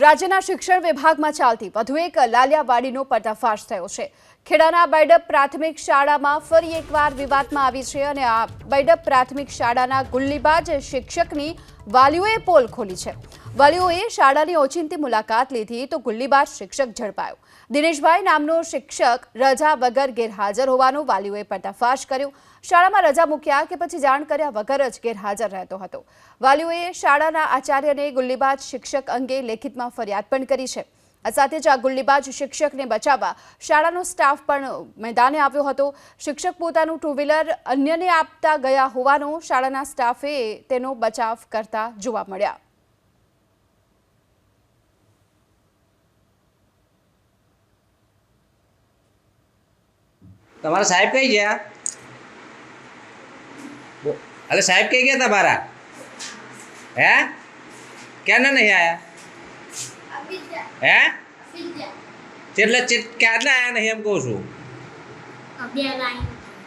રાજ્યના શિક્ષણ વિભાગમાં ચાલતી વધુ એક લાલિયાવાડીનો પર્દાફાશ થયો છે। ખેડાના બૈડપ પ્રાથમિક શાળામાં ફરી એકવાર વિવાદમાં આવી છે અને આ બૈડપ પ્રાથમિક શાળાના ગુલ્લીબાજ શિક્ષકની વાલીઓએ પોલ ખોલી છે। વાલીઓએ શાળાની ઓચિંતી મુલાકાત લીધી તો ગુલ્લીબાજ શિક્ષક ઝડપાયો। દિનેશભાઈ નામનો શિક્ષક રજા વગર ગેરહાજર હોવાનો વાલીઓએ પર્દાફાશ કર્યો। શાળામાં રજા મૂક્યા કે પછી જાણ કર્યા વગર જ ગેરહાજર રહેતો હતો। વાલીઓએ શાળાના આચાર્યને ગુલ્લીબાજ શિક્ષક અંગે લેખિતમાં ફરિયાદ પણ કરી છે। આ સાથે જ આ ગુલ્લીબાજ શિક્ષકને બચાવવા શાળાનો સ્ટાફ પણ મેદાને આવ્યો હતો। શિક્ષક પોતાનું ટુ વ્હીલર અન્યને આપતા ગયા હોવાનો શાળાના સ્ટાફે તેનો બચાવ કરતા જોવા મળ્યા। તમારા સાહેબ કઈ ગયા? અરે સાહેબ કઈ ગયા તમારા? હે ક્યાં નહીં આયા? હે એટલે ક્યારના આયા નહીં એમ કહું છું।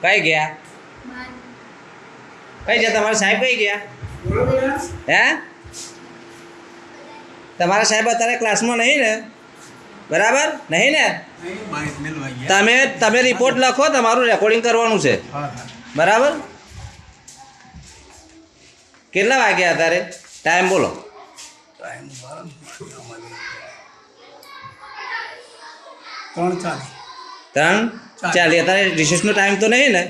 કઈ ગયા? કઈ ગયા તમારા સાહેબ? કઈ ગયા? હે તમારા સાહેબ અત્યારે ક્લાસમાં નહીં ને? બરાબર નહીં ને? તમે રિપોર્ટ લખો, તમારું રેકોર્ડિંગ કરવાનું છે। બરાબર? કેટલા વાગ્યા અત્યારે? ટાઈમ બોલો। 3:40 અત્યારે રિસેસનો ટાઈમ તો નહીં ને?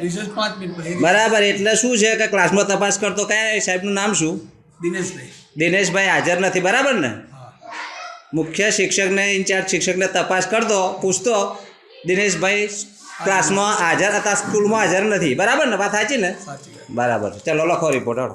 બરાબર। એટલે શું છે કે ક્લાસમાં તપાસ કરતો કયા સાહેબનું નામ શું? દિનેશભાઈ હાજર નથી, બરાબર ને? મુખ્ય શિક્ષકને, ઇન્ચાર્જ શિક્ષકને તપાસ કરતો, પૂછતો દિનેશભાઈ ક્લાસમાં હાજર હતા, સ્કૂલમાં હાજર નથી, બરાબર ને? વાત સાચી ને? બરાબર। ચલો લખો રિપોર્ટ.